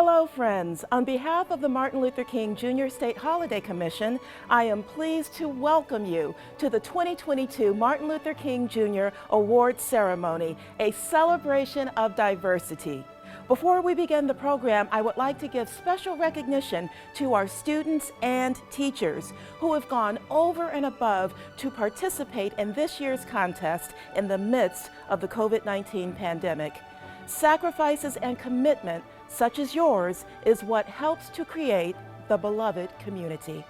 Hello friends, on behalf of the Martin Luther King Jr. State Holiday Commission, I am pleased to welcome you to the 2022 Martin Luther King Jr. Award Ceremony, a celebration of diversity. Before we begin the program, I would like to give special recognition to our students and teachers who have gone over and above to participate in this year's contest in the midst of the COVID-19 pandemic. Sacrifices and commitment such as yours is what helps to create the beloved community.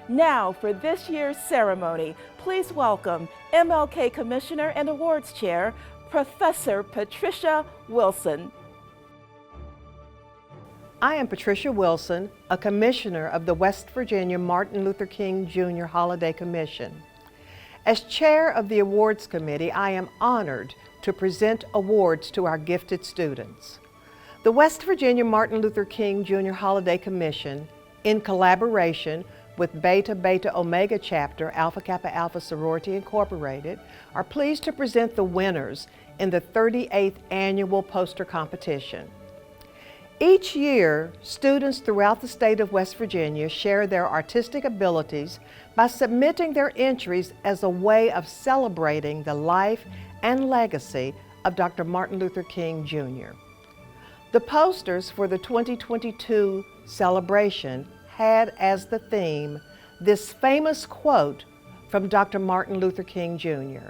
Now for this year's ceremony, please welcome MLK Commissioner and Awards Chair, Professor Patricia Wilson. I am Patricia Wilson, a commissioner of the West Virginia Martin Luther King Jr. Holiday Commission. As chair of the awards committee, I am honored to present awards to our gifted students. The West Virginia Martin Luther King Jr. Holiday Commission, in collaboration with Beta Beta Omega Chapter Alpha Kappa Alpha Sorority Incorporated, are pleased to present the winners in the 38th Annual Poster Competition. Each year, students throughout the state of West Virginia share their artistic abilities by submitting their entries as a way of celebrating the life and legacy of Dr. Martin Luther King Jr. The posters for the 2022 celebration had as the theme this famous quote from Dr. Martin Luther King Jr.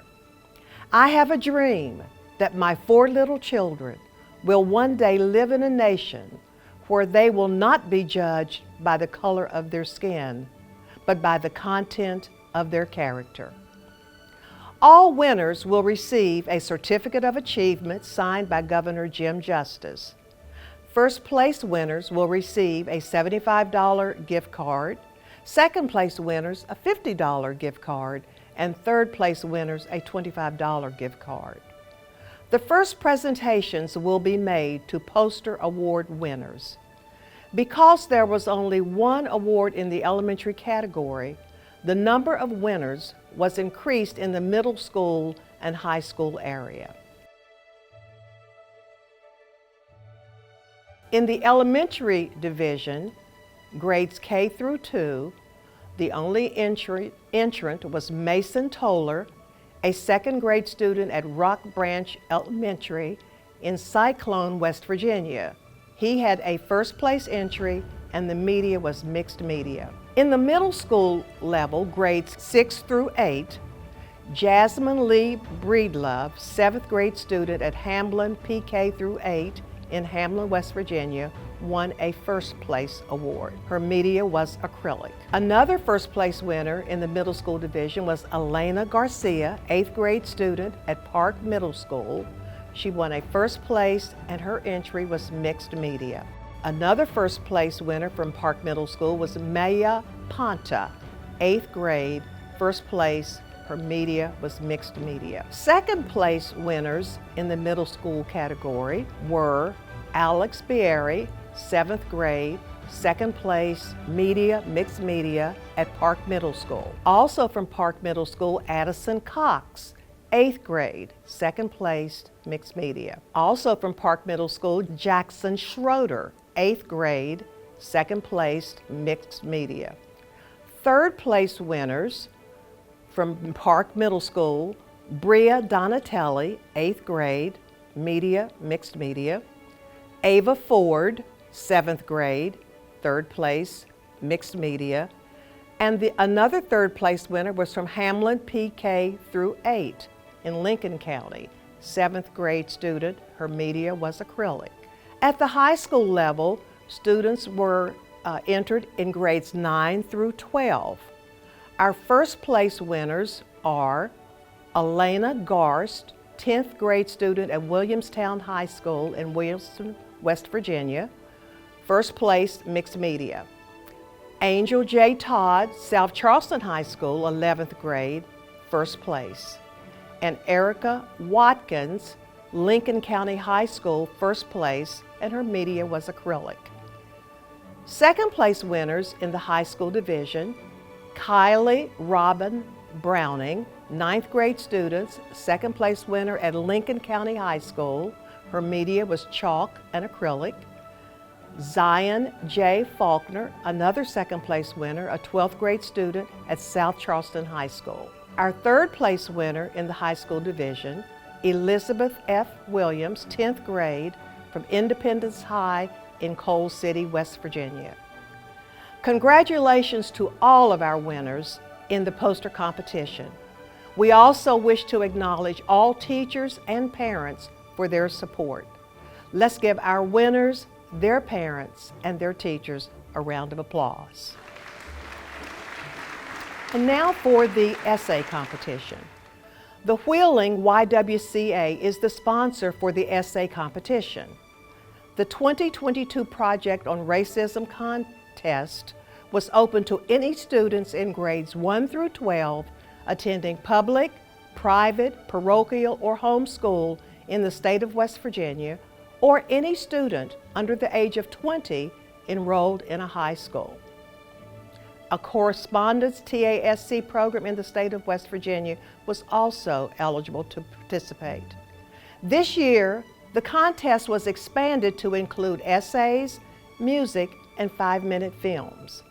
"I have a dream that my 4 little children will one day live in a nation where they will not be judged by the color of their skin, but by the content of their character." All winners will receive a Certificate of Achievement signed by Governor Jim Justice. First place winners will receive a $75 gift card, second place winners a $50 gift card, and third place winners a $25 gift card. The first presentations will be made to poster award winners. Because there was only one award in the elementary category, the number of winners was increased in the middle school and high school area. In the elementary division, grades K through 2, the only entrant was Mason Toller, a second grade student at Rock Branch Elementary in Cyclone, West Virginia. He had a first place entry and the media was mixed media. In the middle school level, grades 6 through 8, Jasmine Lee Breedlove, 7th grade student at Hamlin PK through 8 in Hamlin, West Virginia, won a first place award. Her media was acrylic. Another first place winner in the middle school division was Elena Garcia, 8th grade student at Park Middle School. She won a first place and her entry was mixed media. Another first place winner from Park Middle School was Maya Ponta, 8th grade, first place. Her media was mixed media. Second place winners in the middle school category were Alex Bieri, 7th grade, second place, media, mixed media at Park Middle School. Also from Park Middle School, Addison Cox, 8th grade, second place, mixed media. Also from Park Middle School, Jackson Schroeder, 8th grade, second place, mixed media. Third place winners from Park Middle School, Bria Donatelli, 8th grade, media, mixed media. Ava Ford, 7th grade, third place, mixed media. And another third place winner was from Hamlin PK through 8 in Lincoln County, 7th grade student, her media was acrylic. At the high school level, students were entered in grades 9 through 12. Our first place winners are Elena Garst, 10th grade student at Williamstown High School in Williamston, West Virginia, first place, mixed media. Angel J. Todd, South Charleston High School, 11th grade, first place. And Erica Watkins, Lincoln County High School, first place, and her media was acrylic. Second place winners in the high school division, Kylie Robin Browning, 9th grade students, second place winner at Lincoln County High School. Her media was chalk and acrylic. Zion J. Faulkner, another second place winner, a 12th grade student at South Charleston High School. Our third place winner in the high school division, Elizabeth F. Williams, 10th grade, from Independence High in Coal City, West Virginia. Congratulations to all of our winners in the poster competition. We also wish to acknowledge all teachers and parents for their support. Let's give our winners, their parents, and their teachers a round of applause. And now for the essay competition. The Wheeling YWCA is the sponsor for the essay competition. The 2022 Project on Racism contest was open to any students in grades 1 through 12 attending public, private, parochial, or homeschool in the state of West Virginia, or any student under the age of 20 enrolled in a high school. A correspondence TASC program in the state of West Virginia was also eligible to participate. This year, the contest was expanded to include essays, music, and 5-minute films.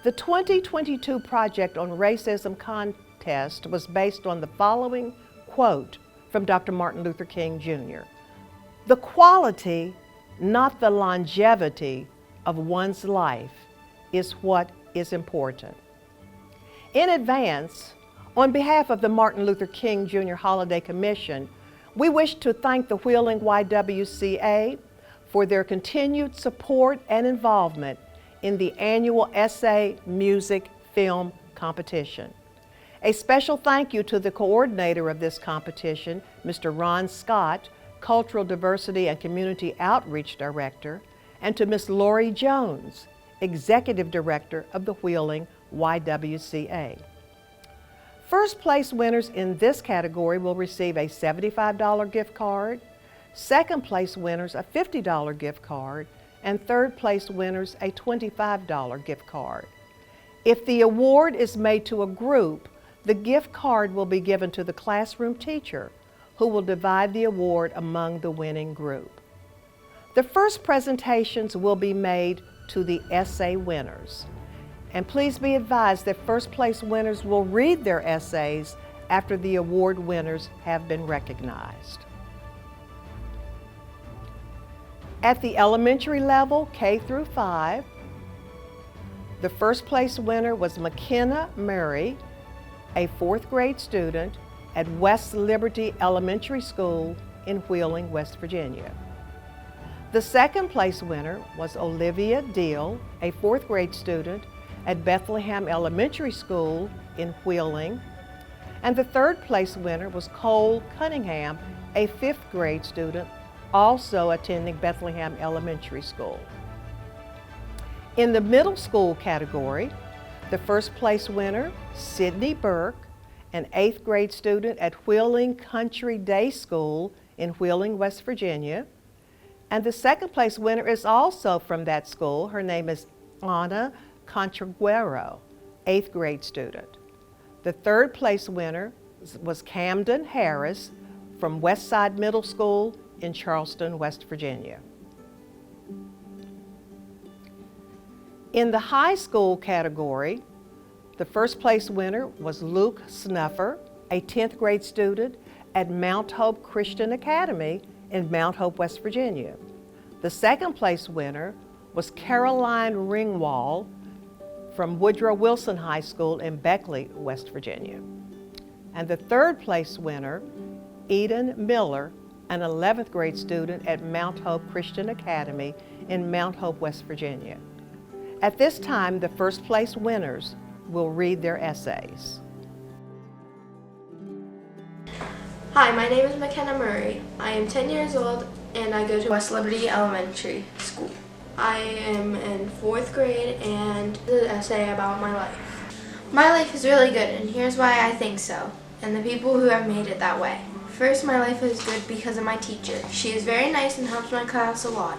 The 2022 Project on Racism contest was based on the following quote from Dr. Martin Luther King Jr. "The quality, not the longevity, of one's life is what is important." In advance, on behalf of the Martin Luther King Jr. Holiday Commission, we wish to thank the Wheeling YWCA for their continued support and involvement in the annual essay, music, film competition. A special thank you to the coordinator of this competition, Mr. Ron Scott, Cultural Diversity and Community Outreach Director, and to Ms. Lori Jones, Executive Director of the Wheeling YWCA. First place winners in this category will receive a $75 gift card, second place winners a $50 gift card, and third place winners a $25 gift card. If the award is made to a group, the gift card will be given to the classroom teacher, who will divide the award among the winning group. The first presentations will be made to the essay winners. And please be advised that first place winners will read their essays after the award winners have been recognized. At the elementary level, K through 5, the first place winner was McKenna Murray, a 4th grade student at West Liberty Elementary School in Wheeling, West Virginia. The second place winner was Olivia Deal, a 4th grade student at Bethlehem Elementary School in Wheeling. And the third place winner was Cole Cunningham, a 5th grade student also attending Bethlehem Elementary School. In the middle school category, the first place winner, Sydney Burke, an 8th grade student at Wheeling Country Day School in Wheeling, West Virginia. And the second place winner is also from that school. Her name is Ana Contraguero, 8th grade student. The third place winner was Camden Harris from Westside Middle School in Charleston, West Virginia. In the high school category, the first place winner was Luke Snuffer, a 10th grade student at Mount Hope Christian Academy in Mount Hope, West Virginia. The second place winner was Caroline Ringwald from Woodrow Wilson High School in Beckley, West Virginia. And the third place winner, Eden Miller, an 11th grade student at Mount Hope Christian Academy in Mount Hope, West Virginia. At this time, the first place winners will read their essays. Hi, my name is McKenna Murray. I am 10 years old and I go to West Liberty Elementary School. I am in 4th grade and this is an essay about my life. My life is really good and here's why I think so, and the people who have made it that way. First, my life is good because of my teacher. She is very nice and helps my class a lot.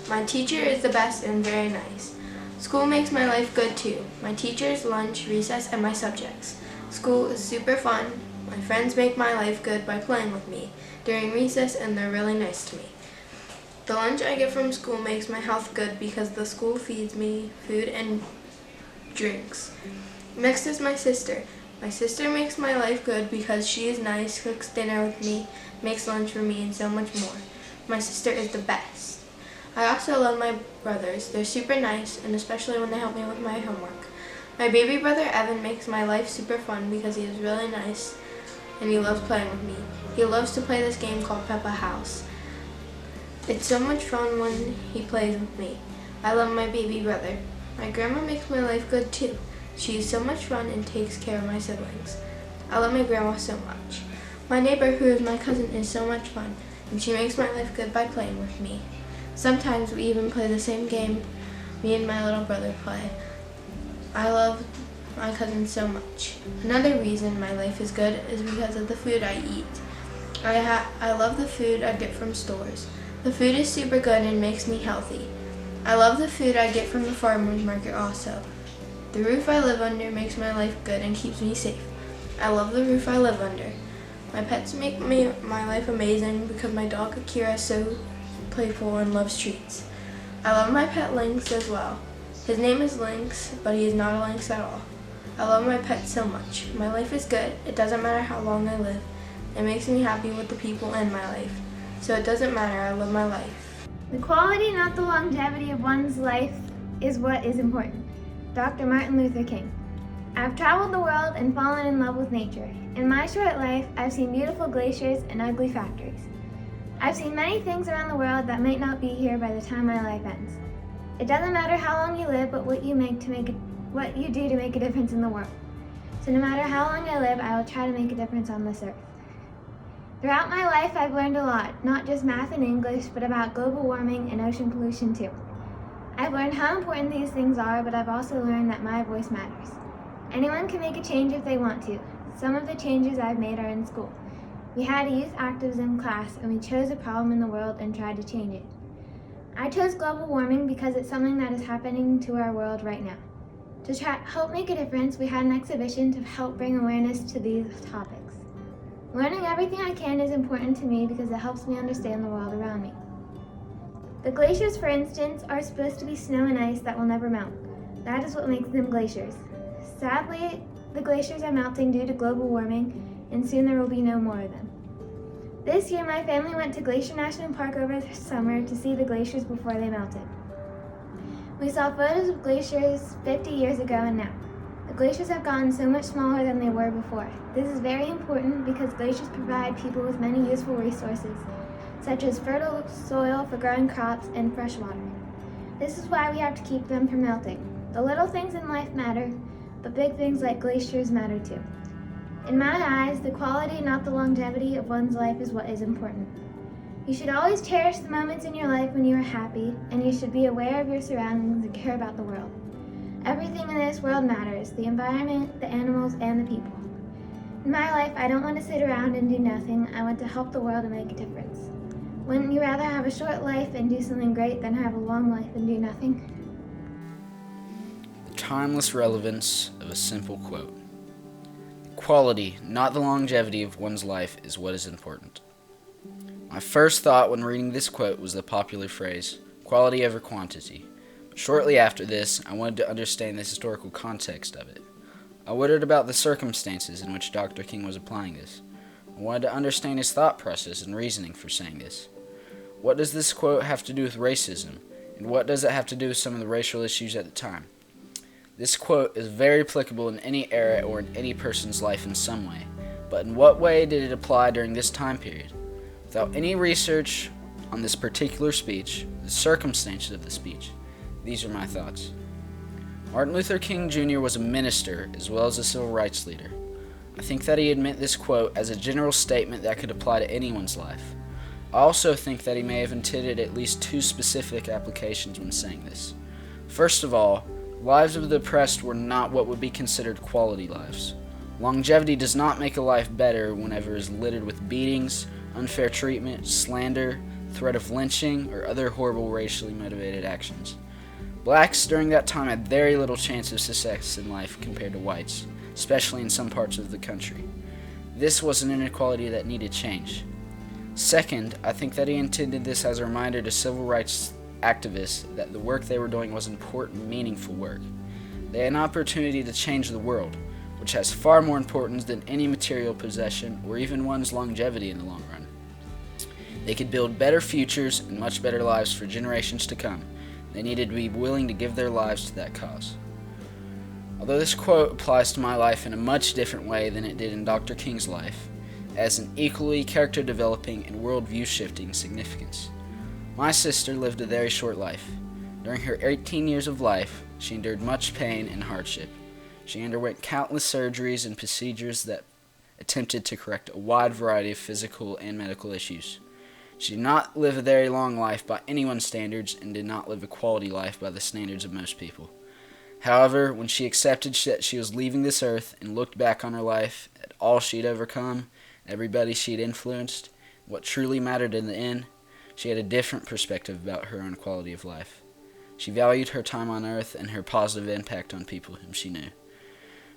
My teacher is the best and very nice. School makes my life good too. My teachers, lunch, recess, and my subjects. School is super fun. My friends make my life good by playing with me during recess and they're really nice to me. The lunch I get from school makes my health good because the school feeds me food and drinks. Next is my sister. My sister makes my life good because she is nice, cooks dinner with me, makes lunch for me, and so much more. My sister is the best. I also love my brothers. They're super nice, and especially when they help me with my homework. My baby brother Evan makes my life super fun because he is really nice and he loves playing with me. He loves to play this game called Peppa House. It's so much fun when he plays with me. I love my baby brother. My grandma makes my life good too. She is so much fun and takes care of my siblings. I love my grandma so much. My neighbor, who is my cousin, is so much fun, and she makes my life good by playing with me. Sometimes we even play the same game me and my little brother play. I love my cousin so much. Another reason my life is good is because of the food I eat. I love the food I get from stores. The food is super good and makes me healthy. I love the food I get from the farmer's market also. The roof I live under makes my life good and keeps me safe. I love the roof I live under. My pets make my life amazing because my dog Akira is so playful and loves treats. I love my pet Lynx as well. His name is Lynx, but he is not a lynx at all. I love my pet so much. My life is good. It doesn't matter how long I live. It makes me happy with the people in my life. So it doesn't matter. I love my life. The quality, not the longevity of one's life, is what is important. Dr. Martin Luther King. I've traveled the world and fallen in love with nature. In my short life, I've seen beautiful glaciers and ugly factories. I've seen many things around the world that might not be here by the time my life ends. It doesn't matter how long you live, but what you do to make a difference in the world. So no matter how long I live, I will try to make a difference on this earth. Throughout my life, I've learned a lot, not just math and English, but about global warming and ocean pollution too. I've learned how important these things are, but I've also learned that my voice matters. Anyone can make a change if they want to. Some of the changes I've made are in school. We had a youth activism class, and we chose a problem in the world and tried to change it. I chose global warming because it's something that is happening to our world right now. To help make a difference, we had an exhibition to help bring awareness to these topics. Learning everything I can is important to me because it helps me understand the world around me. The glaciers, for instance, are supposed to be snow and ice that will never melt. That is what makes them glaciers. Sadly, the glaciers are melting due to global warming, and soon there will be no more of them. This year, my family went to Glacier National Park over the summer to see the glaciers before they melted. We saw photos of glaciers 50 years ago and now. The glaciers have gotten so much smaller than they were before. This is very important because glaciers provide people with many useful resources, such as fertile soil for growing crops and fresh water. This is why we have to keep them from melting. The little things in life matter, but big things like glaciers matter too. In my eyes, the quality, not the longevity of one's life is what is important. You should always cherish the moments in your life when you are happy, and you should be aware of your surroundings and care about the world. Everything in this world matters, the environment, the animals, and the people. In my life, I don't want to sit around and do nothing. I want to help the world and make a difference. Wouldn't you rather have a short life and do something great than have a long life and do nothing? The timeless relevance of a simple quote. Quality, not the longevity of one's life, is what is important. My first thought when reading this quote was the popular phrase, quality over quantity. But shortly after this, I wanted to understand the historical context of it. I wondered about the circumstances in which Dr. King was applying this. I wanted to understand his thought process and reasoning for saying this. What does this quote have to do with racism, and what does it have to do with some of the racial issues at the time? This quote is very applicable in any era or in any person's life in some way, but in what way did it apply during this time period? Without any research on this particular speech, the circumstances of the speech, these are my thoughts. Martin Luther King Jr. was a minister as well as a civil rights leader. I think that he had meant this quote as a general statement that could apply to anyone's life. I also think that he may have intended at least two specific applications when saying this. First of all, lives of the oppressed were not what would be considered quality lives. Longevity does not make a life better whenever it is littered with beatings, unfair treatment, slander, threat of lynching, or other horrible racially motivated actions. Blacks during that time had very little chance of success in life compared to whites, especially in some parts of the country. This was an inequality that needed change. Second, I think that he intended this as a reminder to civil rights activists that the work they were doing was important, meaningful work. They had an opportunity to change the world, which has far more importance than any material possession or even one's longevity in the long run. They could build better futures and much better lives for generations to come. They needed to be willing to give their lives to that cause. Although this quote applies to my life in a much different way than it did in Dr. King's life, it has an equally character-developing and worldview-shifting significance. My sister lived a very short life. During her 18 years of life, she endured much pain and hardship. She underwent countless surgeries and procedures that attempted to correct a wide variety of physical and medical issues. She did not live a very long life by anyone's standards and did not live a quality life by the standards of most people. However, when she accepted that she was leaving this earth and looked back on her life, at all she'd overcome, everybody she'd influenced, what truly mattered in the end, she had a different perspective about her own quality of life. She valued her time on earth and her positive impact on people whom she knew.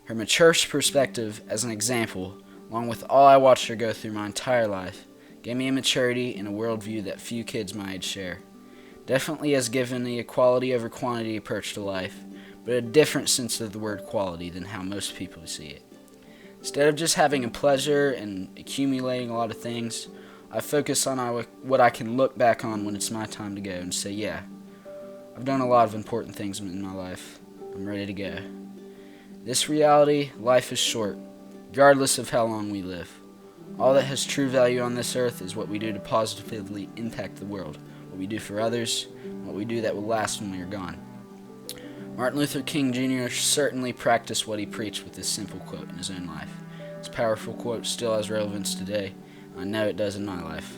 Her mature perspective, as an example, along with all I watched her go through my entire life, gave me a maturity and a worldview that few kids my age share. Definitely has given me a quality over quantity approach to life, but a different sense of the word quality than how most people see it. Instead of just having a pleasure and accumulating a lot of things, I focus on what I can look back on when it's my time to go and say, yeah, I've done a lot of important things in my life. I'm ready to go. This reality, life is short, regardless of how long we live. All that has true value on this earth is what we do to positively impact the world, what we do for others, what we do that will last when we are gone. Martin Luther King Jr. certainly practiced what he preached with this simple quote in his own life. This powerful quote still has relevance today. I know it does in my life.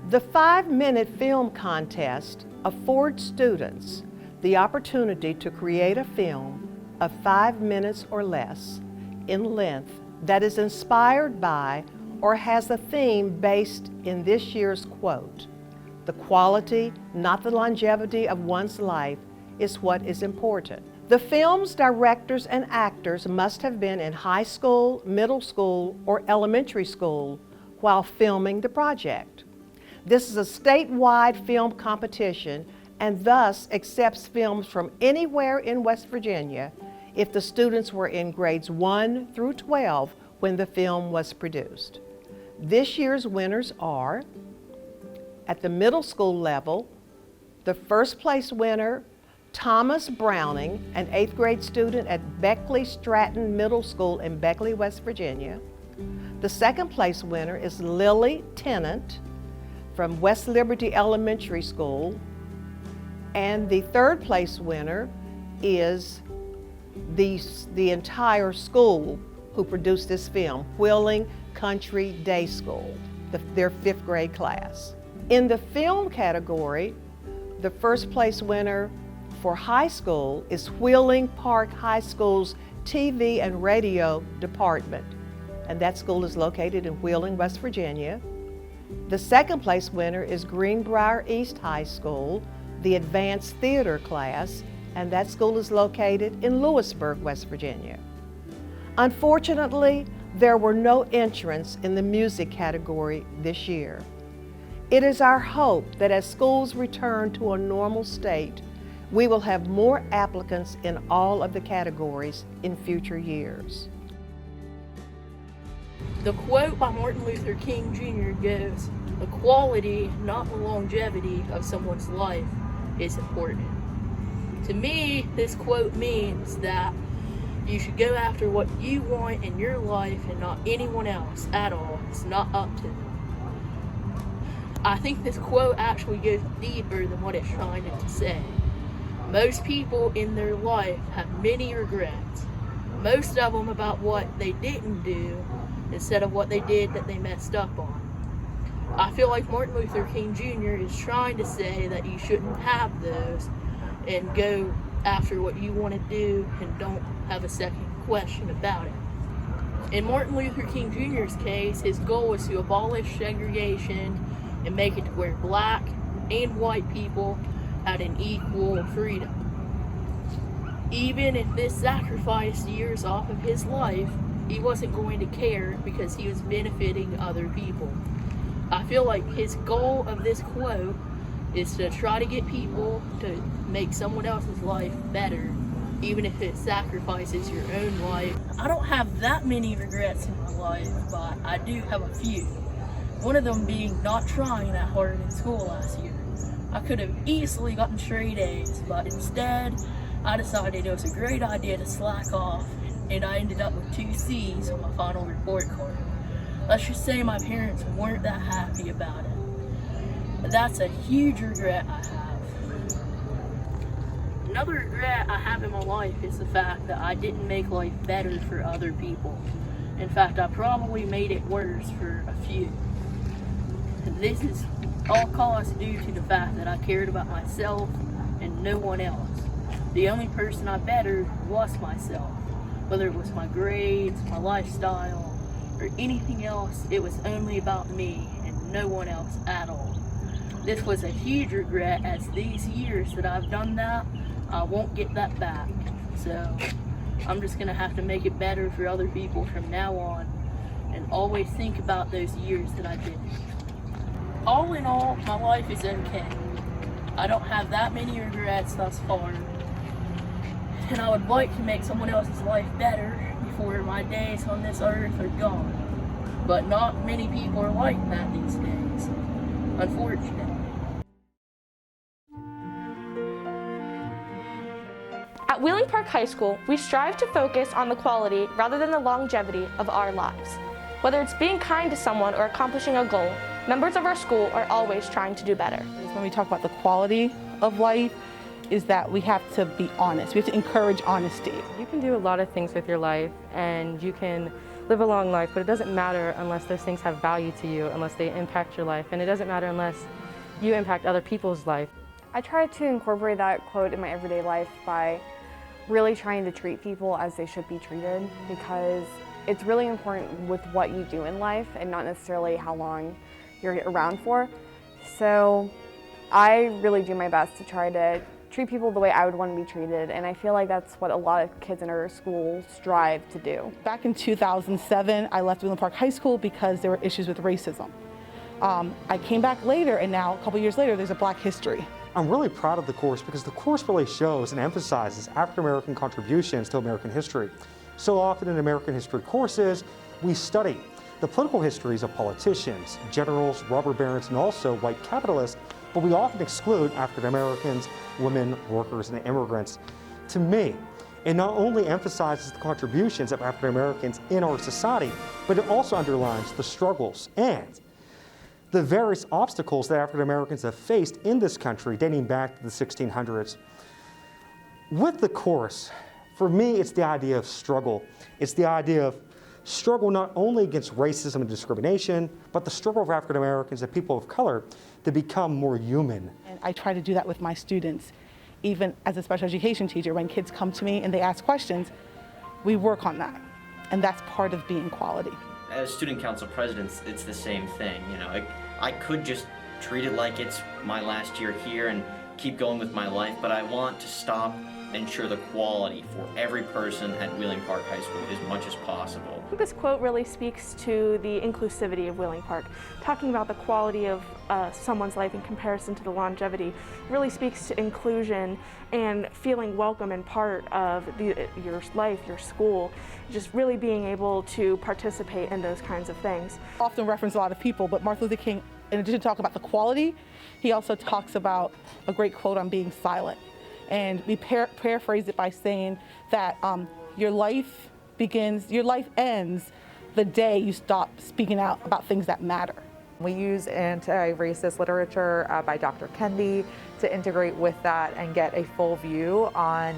The 5-minute film contest affords students the opportunity to create a film of 5 minutes or less in length that is inspired by or has a theme based in this year's quote. The quality, not the longevity of one's life, is what is important. The film's directors and actors must have been in high school, middle school, or elementary school while filming the project. This is a statewide film competition and thus accepts films from anywhere in West Virginia if the students were in grades 1 through 12 when the film was produced. This year's winners are, at the middle school level, the first place winner, Thomas Browning, an 8th grade student at Beckley Stratton Middle School in Beckley, West Virginia. The second place winner is Lily Tennant from West Liberty Elementary School. And the third place winner is the entire school who produced this film, Wheeling Country Day School, their 5th grade class. In the film category, the first place winner for high school is Wheeling Park High School's TV and Radio department, and that school is located in Wheeling, West Virginia. The second place winner is Greenbrier East High School, the Advanced Theater class, and that school is located in Lewisburg, West Virginia. Unfortunately, there were no entrants in the music category this year. It is our hope that as schools return to a normal state, we will have more applicants in all of the categories in future years. The quote by Martin Luther King Jr. goes, "The quality, not the longevity of someone's life is important." To me, this quote means that you should go after what you want in your life and not anyone else at all. It's not up to them. I think this quote actually goes deeper than what it's trying to say. Most people in their life have many regrets, most of them about what they didn't do instead of what they did that they messed up on. I feel like Martin Luther King Jr. is trying to say that you shouldn't have those and go after what you want to do and don't have a second question about it. In Martin Luther King Jr.'s case, his goal was to abolish segregation and make it to where black and white people had an equal freedom. Even if this sacrificed years off of his life, he wasn't going to care because he was benefiting other people. I feel like his goal of this quote is to try to get people to make someone else's life better, even if it sacrifices your own life. I don't have that many regrets in my life, but I do have a few. One of them being not trying that hard in school last year. I could have easily gotten straight A's, but instead, I decided it was a great idea to slack off, and I ended up with 2 C's on my final report card. Let's just say my parents weren't that happy about it. That's a huge regret I have. Another regret I have in my life is the fact that I didn't make life better for other people. In fact, I probably made it worse for a few. This is all caused due to the fact that I cared about myself and no one else. The only person I bettered was myself. Whether it was my grades, my lifestyle, or anything else, it was only about me and no one else at all. This was a huge regret, as these years that I've done that, I won't get that back. So I'm just gonna have to make it better for other people from now on and always think about those years that I did. All in all, my life is okay. I don't have that many regrets thus far. And I would like to make someone else's life better before my days on this earth are gone. But not many people are like that these days, unfortunately. At Wheeling Park High School, we strive to focus on the quality rather than the longevity of our lives. Whether it's being kind to someone or accomplishing a goal, members of our school are always trying to do better. When we talk about the quality of life, is that we have to be honest. We have to encourage honesty. You can do a lot of things with your life and you can live a long life, but it doesn't matter unless those things have value to you, unless they impact your life, and it doesn't matter unless you impact other people's life. I try to incorporate that quote in my everyday life by really trying to treat people as they should be treated, because it's really important with what you do in life and not necessarily how long you're around for. So I really do my best to try to treat people the way I would want to be treated, and I feel like that's what a lot of kids in our school strive to do. Back in 2007, I left Wheeling Park High School because there were issues with racism. I came back later, and now, a couple years later, there's a Black History. I'm really proud of the course because the course really shows and emphasizes African American contributions to American history. So often in American history courses, we study the political histories of politicians, generals, robber barons, and also white capitalists, but we often exclude African Americans, women, workers, and immigrants. To me, it not only emphasizes the contributions of African Americans in our society, but it also underlines the struggles and the various obstacles that African Americans have faced in this country dating back to the 1600s. With the course, for me, it's the idea of struggle. It's the idea of struggle not only against racism and discrimination, but the struggle of African Americans and people of color to become more human. And I try to do that with my students. Even as a special education teacher, when kids come to me and they ask questions, we work on that. And that's part of being quality. As student council presidents, it's the same thing. You know, I could just treat it like it's my last year here and keep going with my life, but I want to stop and ensure the quality for every person at Wheeling Park High School as much as possible. This quote really speaks to the inclusivity of Wheeling Park. Talking about the quality of someone's life in comparison to the longevity really speaks to inclusion and feeling welcome and part of your life, your school, just really being able to participate in those kinds of things. I often reference a lot of people, but Martin Luther King, in addition to talk about the quality, he also talks about a great quote on being silent. And we paraphrase it by saying that your life ends the day you stop speaking out about things that matter. We use anti-racist literature by Dr. Kendi to integrate with that and get a full view on,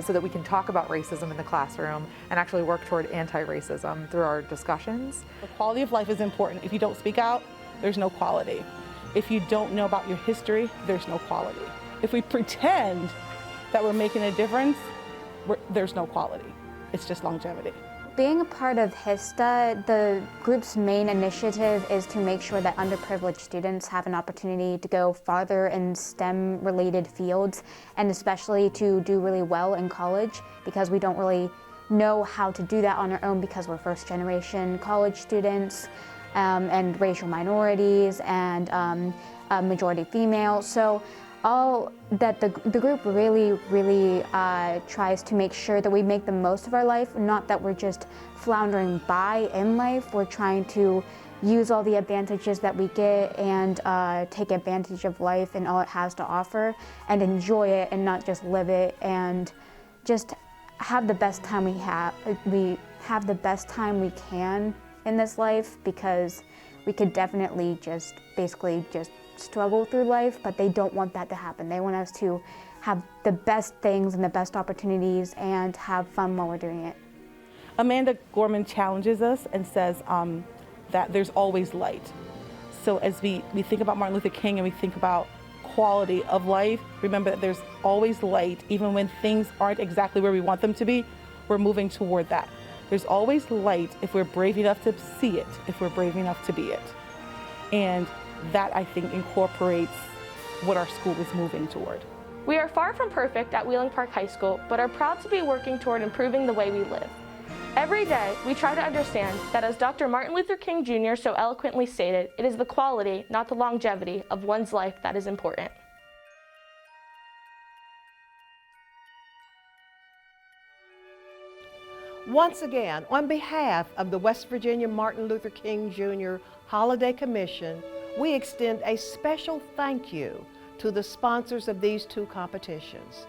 so that we can talk about racism in the classroom and actually work toward anti-racism through our discussions. The quality of life is important. If you don't speak out, there's no quality. If you don't know about your history, there's no quality. If we pretend that we're making a difference, there's no quality. It's just longevity. Being a part of HISTA, the group's main initiative is to make sure that underprivileged students have an opportunity to go farther in STEM-related fields, and especially to do really well in college, because we don't really know how to do that on our own because we're first-generation college students and racial minorities and majority female. So all that the group really tries to make sure that we make the most of our life, not that we're just floundering by in life. We're trying to use all the advantages that we get and take advantage of life and all it has to offer and enjoy it and not just live it, and just have the best time we have the best time we can in this life, because we could definitely just basically just struggle through life, but they don't want that to happen. They want us to have the best things and the best opportunities and have fun while we're doing it. Amanda Gorman challenges us and says that there's always light. So as we think about Martin Luther King and we think about quality of life, remember that there's always light. Even when things aren't exactly where we want them to be, we're moving toward that. There's always light if we're brave enough to see it, if we're brave enough to be it. And that, I think, incorporates what our school is moving toward. We are far from perfect at Wheeling Park High School, but are proud to be working toward improving the way we live. Every day, we try to understand that, as Dr. Martin Luther King Jr. so eloquently stated, it is the quality, not the longevity, of one's life that is important. Once again, on behalf of the West Virginia Martin Luther King Jr. Holiday Commission, we extend a special thank you to the sponsors of these two competitions: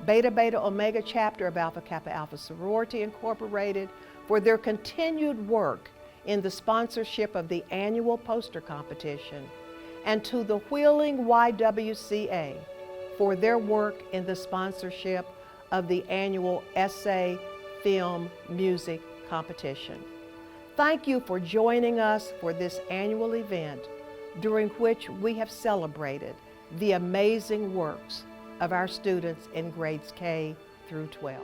Beta Beta Omega Chapter of Alpha Kappa Alpha Sorority Incorporated for their continued work in the sponsorship of the annual poster competition, and to the Wheeling YWCA for their work in the sponsorship of the annual essay, film, music competition. Thank you for joining us for this annual event, during which we have celebrated the amazing works of our students in grades K through 12.